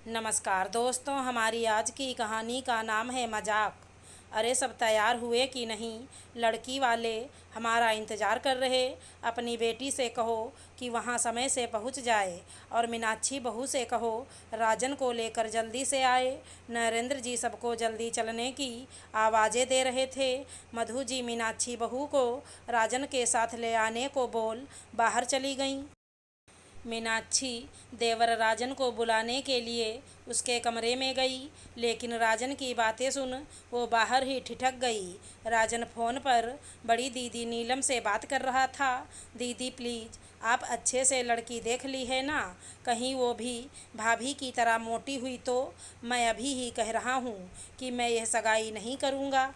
नमस्कार दोस्तों, हमारी आज की कहानी का नाम है मजाक। अरे सब तैयार हुए कि नहीं? लड़की वाले हमारा इंतज़ार कर रहे। अपनी बेटी से कहो कि वहाँ समय से पहुँच जाए और मीनाक्षी बहू से कहो राजन को लेकर जल्दी से आए। नरेंद्र जी सबको जल्दी चलने की आवाज़ें दे रहे थे। मधु जी मीनाक्षी बहू को राजन के साथ ले आने को बोल बाहर चली गईं। मीनाक्षी देवर राजन को बुलाने के लिए उसके कमरे में गई, लेकिन राजन की बातें सुन वो बाहर ही ठिठक गई। राजन फ़ोन पर बड़ी दीदी नीलम से बात कर रहा था। दीदी प्लीज़, आप अच्छे से लड़की देख ली है ना? कहीं वो भी भाभी की तरह मोटी हुई तो? मैं अभी ही कह रहा हूँ कि मैं यह सगाई नहीं करूँगा।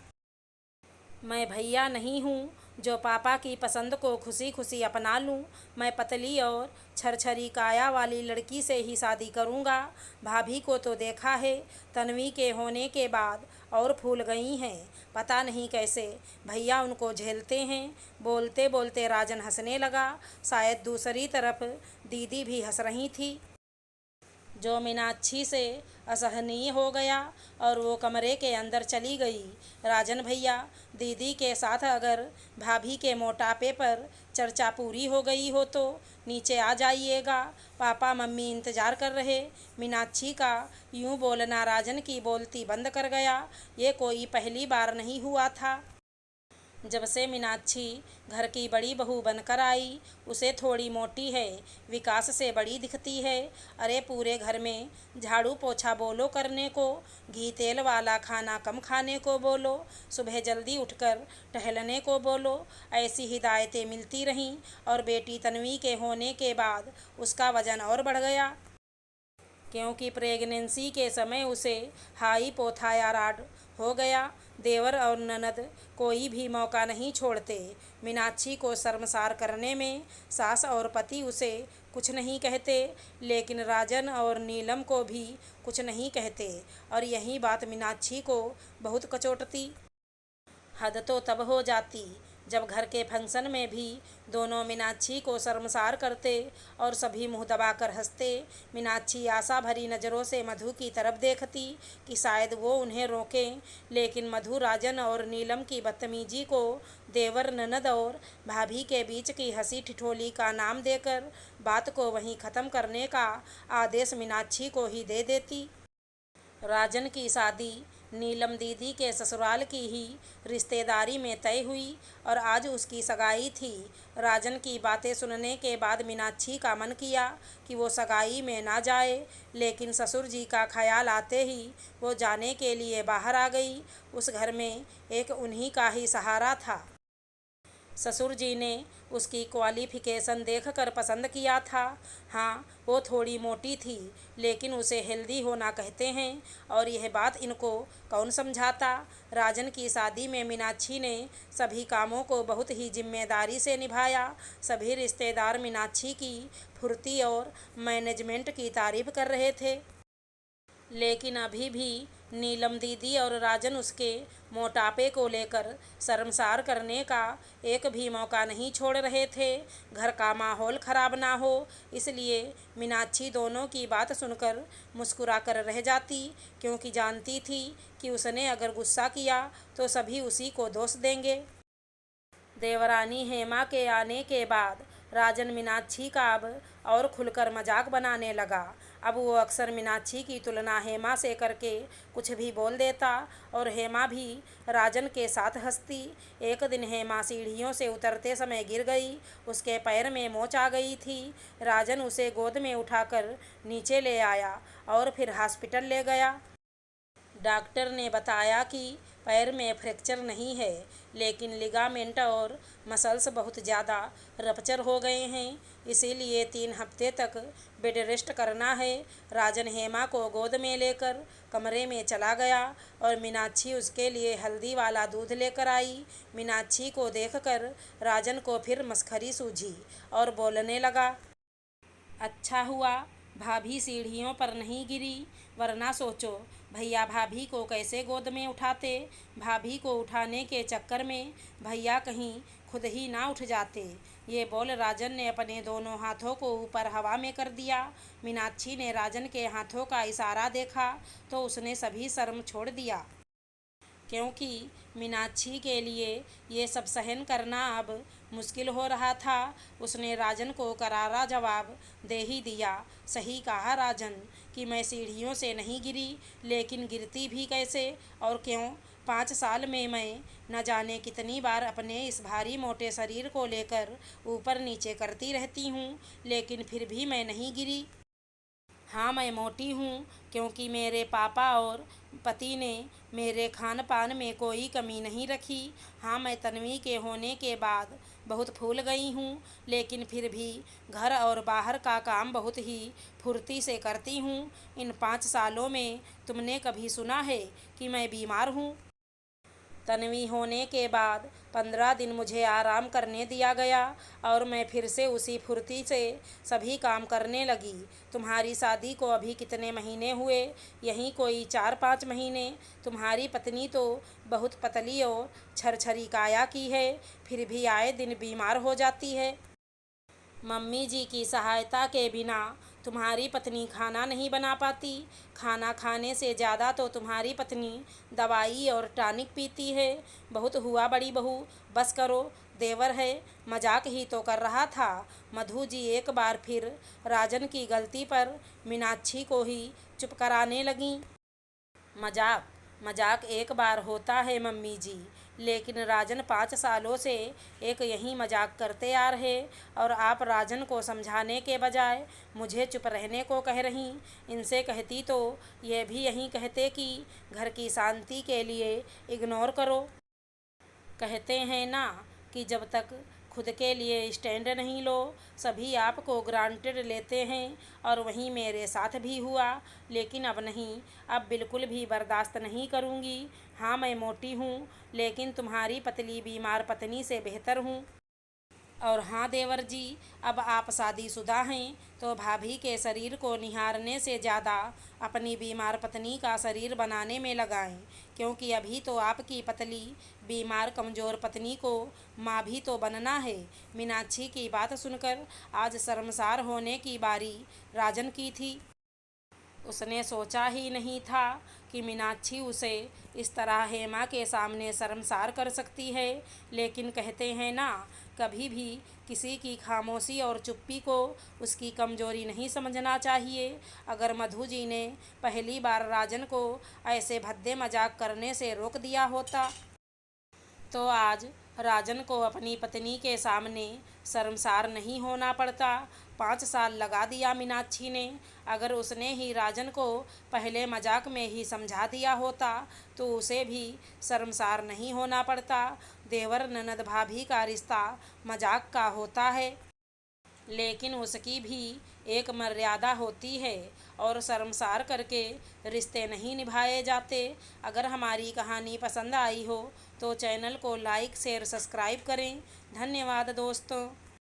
मैं भैया नहीं हूँ जो पापा की पसंद को खुशी खुशी अपना लूँ। मैं पतली और छरछरी काया वाली लड़की से ही शादी करूँगा। भाभी को तो देखा है, तन्वी के होने के बाद और फूल गई हैं। पता नहीं कैसे भैया उनको झेलते हैं। बोलते बोलते राजन हंसने लगा। शायद दूसरी तरफ दीदी भी हंस रही थी, जो मीनाक्षी से असहनीय हो गया और वो कमरे के अंदर चली गई। राजन भैया, दीदी के साथ अगर भाभी के मोटापे पर चर्चा पूरी हो गई हो तो नीचे आ जाइएगा, पापा मम्मी इंतज़ार कर रहे। मीनाक्षी का यूं बोलना राजन की बोलती बंद कर गया। ये कोई पहली बार नहीं हुआ था। जब से मीनाक्षी घर की बड़ी बहू बनकर आई, उसे थोड़ी मोटी है, विकास से बड़ी दिखती है। अरे पूरे घर में झाड़ू पोछा बोलो करने को, घी तेल वाला खाना कम खाने को बोलो, सुबह जल्दी उठकर टहलने को बोलो। ऐसी हिदायतें मिलती रहीं और बेटी तन्वी के होने के बाद उसका वज़न और बढ़ गया, क्योंकि प्रेगनेंसी के समय उसे हाइपोथायराइड हो गया। देवर और ननद कोई भी मौका नहीं छोड़ते मीनाक्षी को शर्मसार करने में। सास और पति उसे कुछ नहीं कहते, लेकिन राजन और नीलम को भी कुछ नहीं कहते, और यही बात मीनाक्षी को बहुत कचोटती। हद तो तब हो जाती जब घर के फंक्शन में भी दोनों मीनाक्षी को शर्मसार करते और सभी मुंह दबाकर हंसते। मीनाक्षी आशा भरी नज़रों से मधु की तरफ देखती कि शायद वो उन्हें रोकें, लेकिन मधु राजन और नीलम की बदतमीजी को देवर ननद और भाभी के बीच की हंसी ठिठोली का नाम देकर बात को वहीं ख़त्म करने का आदेश मीनाक्षी को ही दे देती। राजन की शादी नीलम दीदी के ससुराल की ही रिश्तेदारी में तय हुई और आज उसकी सगाई थी। राजन की बातें सुनने के बाद मीनाक्षी का मन किया कि वो सगाई में ना जाए, लेकिन ससुर जी का ख्याल आते ही वो जाने के लिए बाहर आ गई। उस घर में एक उन्हीं का ही सहारा था। ससुर जी ने उसकी क्वालिफ़िकेशन देखकर पसंद किया था। हाँ, वो थोड़ी मोटी थी, लेकिन उसे हेल्दी होना कहते हैं, और यह बात इनको कौन समझाता। राजन की शादी में मीनाक्षी ने सभी कामों को बहुत ही जिम्मेदारी से निभाया। सभी रिश्तेदार मीनाक्षी की फुर्ती और मैनेजमेंट की तारीफ कर रहे थे, लेकिन अभी भी नीलम दीदी और राजन उसके मोटापे को लेकर शर्मसार करने का एक भी मौका नहीं छोड़ रहे थे। घर का माहौल ख़राब ना हो, इसलिए मीनाक्षी दोनों की बात सुनकर मुस्कुरा कर रह जाती, क्योंकि जानती थी कि उसने अगर गुस्सा किया तो सभी उसी को दोष देंगे। देवरानी हेमा के आने के बाद राजन मीनाक्षी का अब और खुलकर मजाक बनाने लगा। अब वो अक्सर मीनाक्षी की तुलना हेमा से करके कुछ भी बोल देता और हेमा भी राजन के साथ हंसती। एक दिन हेमा सीढ़ियों से उतरते समय गिर गई, उसके पैर में मोच आ गई थी। राजन उसे गोद में उठाकर नीचे ले आया और फिर हॉस्पिटल ले गया। डॉक्टर ने बताया कि पैर में फ्रैक्चर नहीं है, लेकिन लिगामेंट और मसल्स बहुत ज़्यादा रप्चर हो गए हैं, इसीलिए 3 हफ्ते तक बेड रेस्ट करना है। राजन हेमा को गोद में लेकर कमरे में चला गया और मीनाक्षी उसके लिए हल्दी वाला दूध लेकर आई। मीनाक्षी को देखकर राजन को फिर मस्खरी सूझी और बोलने लगा, अच्छा हुआ भाभी सीढ़ियों पर नहीं गिरी, वरना सोचो भैया भाभी को कैसे गोद में उठाते। भाभी को उठाने के चक्कर में भैया कहीं खुद ही ना उठ जाते। ये बोल राजन ने अपने दोनों हाथों को ऊपर हवा में कर दिया। मीनाक्षी ने राजन के हाथों का इशारा देखा तो उसने सभी शर्म छोड़ दिया, क्योंकि मीनाक्षी के लिए ये सब सहन करना अब मुश्किल हो रहा था। उसने राजन को करारा जवाब दे ही दिया। सही कहा राजन कि मैं सीढ़ियों से नहीं गिरी, लेकिन गिरती भी कैसे और क्यों। 5 साल में मैं न जाने कितनी बार अपने इस भारी मोटे शरीर को लेकर ऊपर नीचे करती रहती हूँ, लेकिन फिर भी मैं नहीं गिरी। हाँ, मैं मोटी हूँ क्योंकि मेरे पापा और पति ने मेरे खान पान में कोई कमी नहीं रखी। हाँ, मैं तन्वी के होने के बाद बहुत फूल गई हूँ, लेकिन फिर भी घर और बाहर का काम बहुत ही फुर्ती से करती हूँ। इन 5 सालों में तुमने कभी सुना है कि मैं बीमार हूँ? तन्वी होने के बाद 15 दिन मुझे आराम करने दिया गया और मैं फिर से उसी फुर्ती से सभी काम करने लगी। तुम्हारी शादी को अभी कितने महीने हुए? यहीं कोई 4-5 महीने। तुम्हारी पत्नी तो बहुत पतली और छरछरी काया की है, फिर भी आए दिन बीमार हो जाती है। मम्मी जी की सहायता के बिना तुम्हारी पत्नी खाना नहीं बना पाती। खाना खाने से ज़्यादा तो तुम्हारी पत्नी दवाई और टॉनिक पीती है। बहुत हुआ बड़ी बहू, बस करो, देवर है, मजाक ही तो कर रहा था। मधु जी एक बार फिर राजन की गलती पर मीनाक्षी को ही चुप कराने लगीं। मजाक मजाक एक बार होता है मम्मी जी, लेकिन राजन 5 सालों से एक यही मजाक करते आ रहे और आप राजन को समझाने के बजाय मुझे चुप रहने को कह रही। इनसे कहती तो ये भी यही कहते कि घर की शांति के लिए इग्नोर करो। कहते हैं ना कि जब तक खुद के लिए स्टैंड नहीं लो, सभी आपको ग्रांटेड लेते हैं, और वहीं मेरे साथ भी हुआ। लेकिन अब नहीं, अब बिल्कुल भी बर्दाश्त नहीं करूँगी। हाँ, मैं मोटी हूँ, लेकिन तुम्हारी पतली बीमार पत्नी से बेहतर हूँ। और हाँ देवर जी, अब आप शादीशुदा हैं तो भाभी के शरीर को निहारने से ज़्यादा अपनी बीमार पत्नी का शरीर बनाने में लगाएं, क्योंकि अभी तो आपकी पतली बीमार कमज़ोर पत्नी को माँ भी तो बनना है। मीनाक्षी की बात सुनकर आज शर्मसार होने की बारी राजन की थी। उसने सोचा ही नहीं था कि मीनाक्षी उसे इस तरह हेमा के सामने शर्मसार कर सकती है। लेकिन कहते हैं ना, कभी भी किसी की खामोशी और चुप्पी को उसकी कमजोरी नहीं समझना चाहिए। अगर मधु जी ने पहली बार राजन को ऐसे भद्दे मजाक करने से रोक दिया होता तो आज राजन को अपनी पत्नी के सामने शर्मसार नहीं होना पड़ता। 5 साल लगा दिया मीनाक्षी ने। अगर उसने ही राजन को पहले मजाक में ही समझा दिया होता तो उसे भी शर्मसार नहीं होना पड़ता। देवर ननद भाभी का रिश्ता मजाक का होता है, लेकिन उसकी भी एक मर्यादा होती है और शर्मसार करके रिश्ते नहीं निभाए जाते। अगर हमारी कहानी पसंद आई हो तो चैनल को लाइक शेयर सब्सक्राइब करें। धन्यवाद दोस्तों।